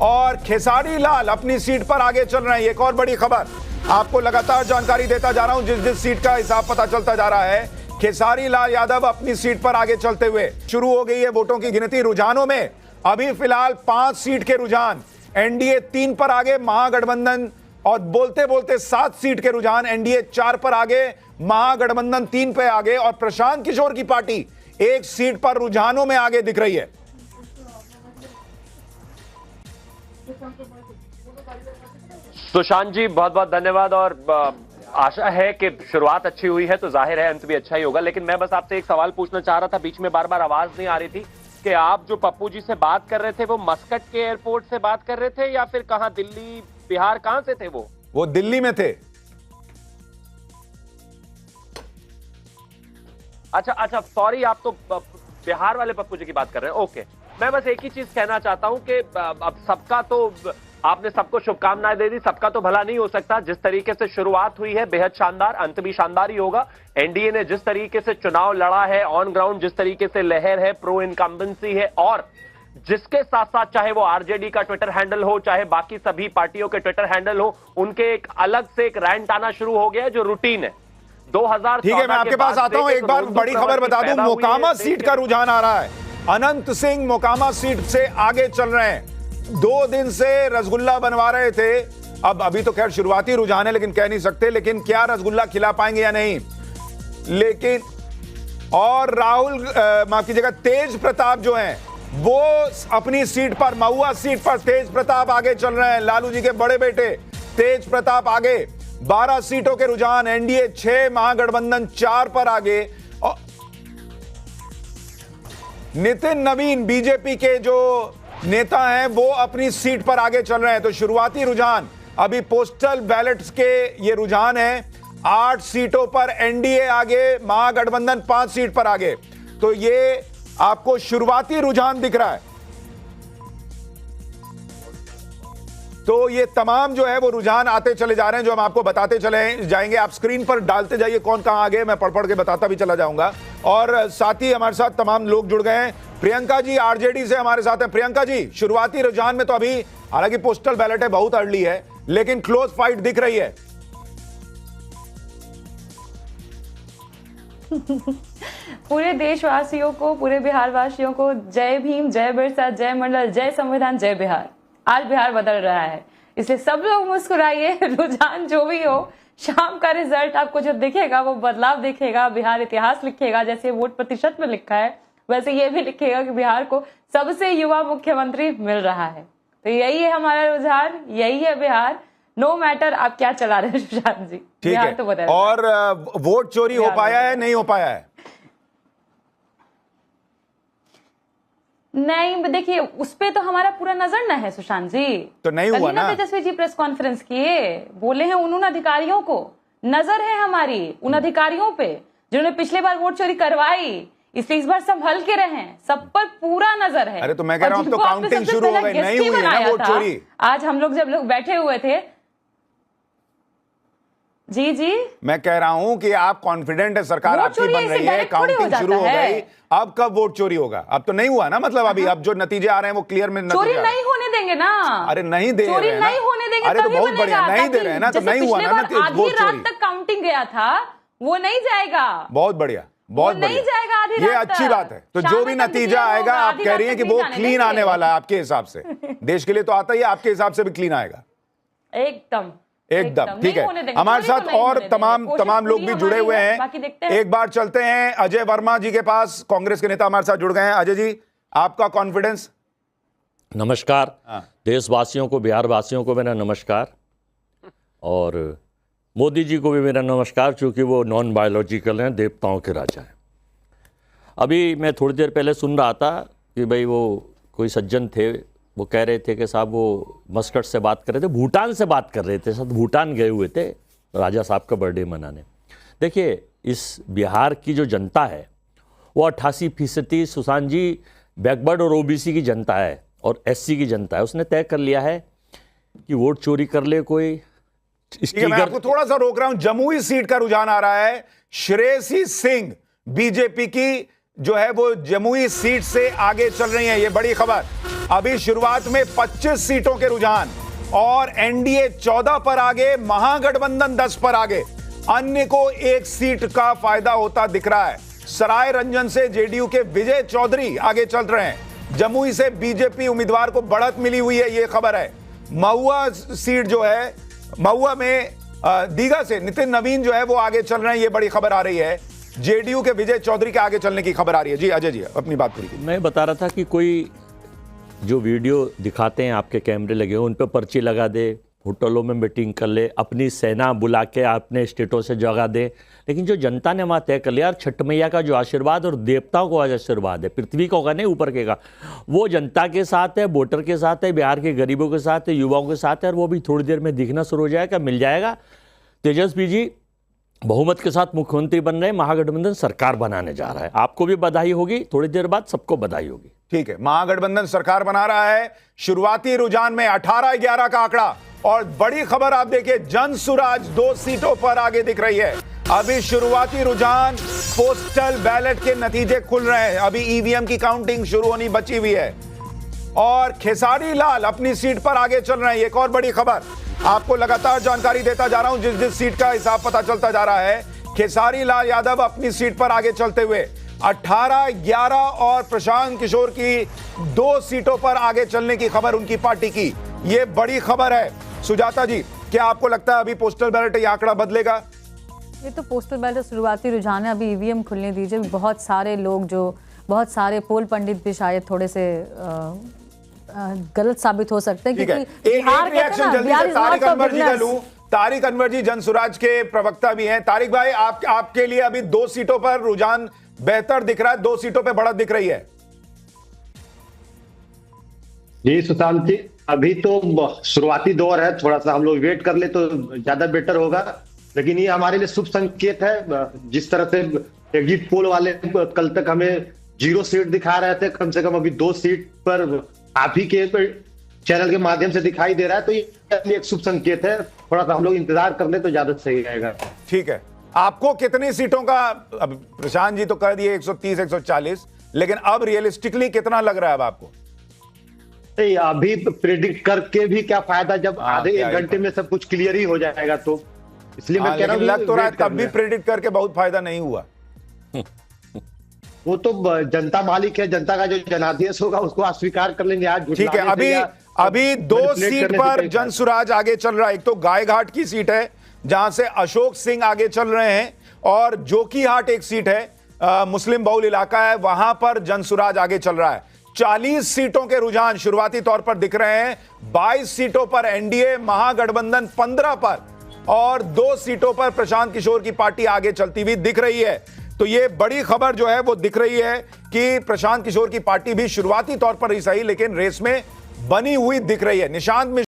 और खेसारी लाल अपनी सीट पर आगे चल रहे हैं। एक और बड़ी खबर, आपको लगातार जानकारी देता जा रहा हूं, जिस जिस सीट का हिसाब पता चलता जा रहा है। खेसारी लाल यादव अपनी सीट पर आगे चलते हुए, शुरू हो गई है वोटों की गिनती। रुझानों में अभी फिलहाल 5 सीट के रुझान, एनडीए 3 पर आगे, महागठबंधन और बोलते बोलते 7 सीट के रुझान, एनडीए 4 पर आगे, महागठबंधन 3 पे आगे और प्रशांत किशोर की पार्टी 1 सीट पर रुझानों में आगे दिख रही है। सुशांत जी बहुत बहुत धन्यवाद। और आशा है कि शुरुआत अच्छी हुई है तो जाहिर है अंत भी अच्छा ही होगा। लेकिन मैं बस आपसे एक सवाल पूछना चाह रहा था, बीच में बार बार आवाज नहीं आ रही थी, कि आप जो पप्पू जी से बात कर रहे थे वो मस्कट के एयरपोर्ट से बात कर रहे थे या फिर कहां, दिल्ली, बिहार, कहां से थे वो दिल्ली में थे। अच्छा सॉरी, आप तो बिहार वाले पप्पू जी की बात कर रहे हैं। ओके, मैं बस एक ही चीज कहना चाहता हूं कि अब सबका तो, आपने सबको शुभकामनाएं दे दी, सबका तो भला नहीं हो सकता। जिस तरीके से शुरुआत हुई है बेहद शानदार, अंत भी शानदार ही होगा। एनडीए ने जिस तरीके से चुनाव लड़ा है, ऑन ग्राउंड जिस तरीके से लहर है, प्रो इनकम्बेंसी है, और जिसके साथ साथ चाहे वो आरजेडी का ट्विटर हैंडल हो, चाहे बाकी सभी पार्टियों के ट्विटर हैंडल हो, उनके एक अलग से एक रैंट आना शुरू हो गया है जो रूटीन है। 2000 ठीक है, मैं आपके पास आता हूं। एक बार बड़ी खबर बता दूं, मोकामा सीट का रुझान आ रहा है। अनंत सिंह मोकामा सीट से आगे चल रहे हैं। 2 दिन से रसगुल्ला बनवा रहे थे, अब अभी तो खैर शुरुआती रुझान है लेकिन कह नहीं सकते, लेकिन क्या रसगुल्ला खिला पाएंगे या नहीं। लेकिन और राहुल माफ कीजिएगा, तेज प्रताप जो हैं वो अपनी सीट पर, महुआ सीट पर तेज प्रताप आगे चल रहे हैं। लालू जी के बड़े बेटे तेज प्रताप आगे। 12 सीटों के रुझान, एनडीए 6, महागठबंधन 4 पर आगे। और नितिन नवीन बीजेपी के जो नेता हैं वो अपनी सीट पर आगे चल रहे हैं। तो शुरुआती रुझान अभी पोस्टल बैलेट्स के ये रुझान है। 8 सीटों पर एनडीए आगे, महागठबंधन 5 सीट पर आगे। तो ये आपको शुरुआती रुझान दिख रहा है। तो ये तमाम जो है वो रुझान आते चले जा रहे हैं, जो हम आपको बताते चले जाएंगे। आप स्क्रीन पर डालते जाइए कौन कहां आगे, मैं पढ़ पढ़ के बताता भी चला जाऊंगा। और साथ ही हमारे साथ तमाम लोग जुड़ गए हैं। प्रियंका जी आरजेडी से हमारे साथ हैं। प्रियंका जी, शुरुआती रुझान में तो अभी हालांकि पोस्टल बैलेट है, बहुत अर्ली है, लेकिन क्लोज फाइट दिख रही है। पूरे देशवासियों को, पूरे बिहार वासियों को जय भीम, जय बिरसा, जय मंडल, जय संविधान, जय बिहार। आज बिहार बदल रहा है, इसलिए सब लोग मुस्कुराइए। रुझान जो भी हो, शाम का रिजल्ट आपको जो दिखेगा वो बदलाव दिखेगा, बिहार इतिहास लिखेगा। जैसे वोट प्रतिशत में लिखा है वैसे ये भी लिखेगा कि बिहार को सबसे युवा मुख्यमंत्री मिल रहा है। तो यही है हमारा रुझान, यही है बिहार। नो मैटर आप क्या चला रहे हैं सुशांत जी, ठीक है। तो बदल। और वोट चोरी हो पाया है, नहीं हो पाया है? नहीं, देखिए उस पे तो हमारा पूरा नजर न है सुशांत जी। तो नहीं हुआ ना। तेजस्वी जी प्रेस कॉन्फ्रेंस किए, बोले हैं उन अधिकारियों को नजर है हमारी, उन अधिकारियों पे जिन्होंने पिछले बार वोट चोरी करवाई, इसलिए इस बार संभल के रहें, सब पर पूरा नजर है। अरे तो मैं कह रहा हूं, तो काउंटिंग शुरू हो गई, नहीं हुई है ना वोट चोरी। आज हम लोग जब लोग बैठे हुए थे, जी मैं कह रहा हूं कि आप कॉन्फिडेंट है, सरकार आपकी बन रही है, काउंटिंग शुरू हो गई, अब कब वोट चोरी होगा? अब तो नहीं हुआ ना, मतलब अभी अब जो नतीजे आ रहे हैं वो क्लियर में चोरी नहीं होने देंगे ना। अरे नहीं दे चोरी नहीं होने देंगे। अरे तो बहुत बढ़िया, नहीं दे रहे हैं ना, तो नहीं हुआ ना आधी रात तक काउंटिंग गया था, वो नहीं जाएगा। बहुत बढ़िया, बहुत बढ़िया, जाएगा आधी ये रात अच्छी बात है। तो जो भी नतीजा आएगा, आप कह रही हैं कि वो क्लीन आने वाला है आपके हिसाब से। देश के लिए तो आता ही है, आपके हिसाब से भी क्लीन आएगा एकदम। ठीक है। हमारे साथ और तमाम लोग भी जुड़े हुए हैं। एक बार चलते हैं अजय वर्मा जी के पास, कांग्रेस के नेता हमारे साथ जुड़ गए हैं। अजय जी, आपका कॉन्फिडेंस? नमस्कार देशवासियों को, बिहार वासियों को मेरा नमस्कार, और मोदी जी को भी मेरा नमस्कार, क्योंकि वो नॉन बायोलॉजिकल हैं, देवताओं के राजा हैं। अभी मैं थोड़ी देर पहले सुन रहा था कि भाई वो कोई सज्जन थे, वो कह रहे थे कि साहब वो मस्कट से बात कर रहे थे, भूटान से बात कर रहे थे, सब भूटान गए हुए थे राजा साहब का बर्थडे मनाने। देखिए, इस बिहार की जो जनता है वो 88% सुशांत जी बैकवर्ड और ओबीसी की जनता है और एससी की जनता है। उसने तय कर लिया है कि वोट चोरी कर ले कोई। मैं आपको थोड़ा सा रोक रहा हूं, जमुई सीट का रुझान आ रहा है। श्रेयसी सिंह बीजेपी की जो है वो जमुई सीट से आगे चल रही है। ये बड़ी खबर। अभी शुरुआत में 25 सीटों के रुझान और एनडीए 14 पर आगे, महागठबंधन 10 पर आगे। अन्य को एक सीट का फायदा होता दिख रहा है। सराय रंजन से जेडीयू के विजय चौधरी आगे चल रहे हैं। जमुई से बीजेपी उम्मीदवार को बढ़त मिली हुई है, ये खबर है। महुआ सीट जो है, महुआ में दीघा से नितिन नवीन जो है वो आगे चल रहे हैं, ये बड़ी खबर आ रही है। जेडीयू के विजय चौधरी के आगे चलने की खबर आ रही है। जी अजय जी अपनी बात पूरी कीजिए। मैं बता रहा था कि कोई जो वीडियो दिखाते हैं, आपके कैमरे लगे हो, उन पर पर्ची लगा दे, होटलों में मीटिंग कर ले, अपनी सेना बुला के अपने स्टेटों से जगा दे। लेकिन जो जनता ने वहाँ तय कर लिया, छठ मैया का जो आशीर्वाद और देवताओं को आज आशीर्वाद है, पृथ्वी का होगा नहीं ऊपर के का, वो जनता के साथ है, वोटर के साथ है, बिहार के गरीबों के साथ है, युवाओं के साथ है। और वो भी थोड़ी देर में दिखना शुरू हो जाएगा, मिल जाएगा। तेजस्वी जी बहुमत के साथ मुख्यमंत्री बन रहे हैं, महागठबंधन सरकार बनाने जा रहा है। आपको भी बधाई होगी, थोड़ी देर बाद सबको बधाई होगी। ठीक है, महागठबंधन सरकार बना रहा है। शुरुआती रुझान में 18-11 का आंकड़ा। और बड़ी खबर आप देखिए, जनसुराज 2 सीटों पर आगे दिख रही है। अभी शुरुआती रुझान, पोस्टल बैलेट के नतीजे खुल रहे हैं। अभी ईवीएम की काउंटिंग शुरू होनी बची हुई है और खेसारी लाल अपनी सीट पर आगे चल रहे हैं। एक और बड़ी खबर, आपको लगातार जानकारी देता जा रहा हूं, जिस जिस सीट का हिसाब पता चलता जा रहा है। खेसारी लाल यादव अपनी सीट पर आगे चलते हुए 18-11 और प्रशांत किशोर की 2 सीटों पर आगे चलने की खबर उनकी पार्टी की। यह बड़ी खबर है। सुजाता जी, क्या आपको लगता है अभी पोस्टल बैलेट ये आंकड़ा बदलेगा? ये तो पोस्टल बैलेट शुरुआती रुझान है, अभी ईवीएम खुलने दीजिए। बहुत सारे लोग, जो बहुत सारे पोल पंडित भी शायद थोड़े से गलत साबित हो सकते हैं, क्योंकि बिहार रिएक्शन जल्दी से तारिक अनवर जी का लूं। तारिक अनवर जी जनसुराज के प्रवक्ता भी हैं। तारिक भाई, आपके लिए अभी 2 सीटों पर रुझान बेहतर दिख रहा है, 2 सीटों पर बढ़त दिख रही है। जी सुशांत जी, अभी तो शुरुआती दौर है, थोड़ा सा हम लोग वेट कर ले तो ज्यादा बेटर होगा। लेकिन ये हमारे लिए शुभ संकेत है। जिस तरह से एग्जिट पोल वाले कल तक हमें 0 सीट दिखा रहे थे, कम से कम अभी 2 सीट पर आप ही के चैनल के माध्यम से दिखाई दे रहा है, तो ये एक शुभ संकेत है। थोड़ा सा हम लोग इंतजार कर ले तो ज्यादा सही रहेगा। ठीक है, आपको कितनी सीटों का, अब प्रशांत जी तो कह दिए 130-140, लेकिन अब रियलिस्टिकली कितना लग रहा है अब आपको? अभी प्रेडिक्ट करके भी क्या फायदा, जब आधे 1 घंटे में सब कुछ क्लियर ही हो जाएगा। तो इसलिए मैं कह रहा हूं, लग तो रहा है तब भी प्रेडिक्ट करके बहुत फायदा नहीं हुआ। वो तो जनता मालिक है, जनता का जो जनादेश होगा उसको अस्वीकार कर लेंगे। आज ठीक है, अभी 2 सीट पर जनसुराज आगे चल रहा है। एक तो गायघाट की सीट है जहां से अशोक सिंह आगे चल रहे हैं, और जोकीहाट एक सीट है, मुस्लिम बहुल इलाका है, वहां पर जनसुराज आगे चल रहा है। 40 सीटों के रुझान शुरुआती तौर पर दिख रहे हैं। 22 सीटों पर एनडीए, महागठबंधन 15 पर, और 2 सीटों पर प्रशांत किशोर की पार्टी आगे चलती हुई दिख रही है। तो ये बड़ी खबर जो है वो दिख रही है कि प्रशांत किशोर की पार्टी भी शुरुआती तौर पर ही सही, लेकिन रेस में बनी हुई दिख रही है। निशांत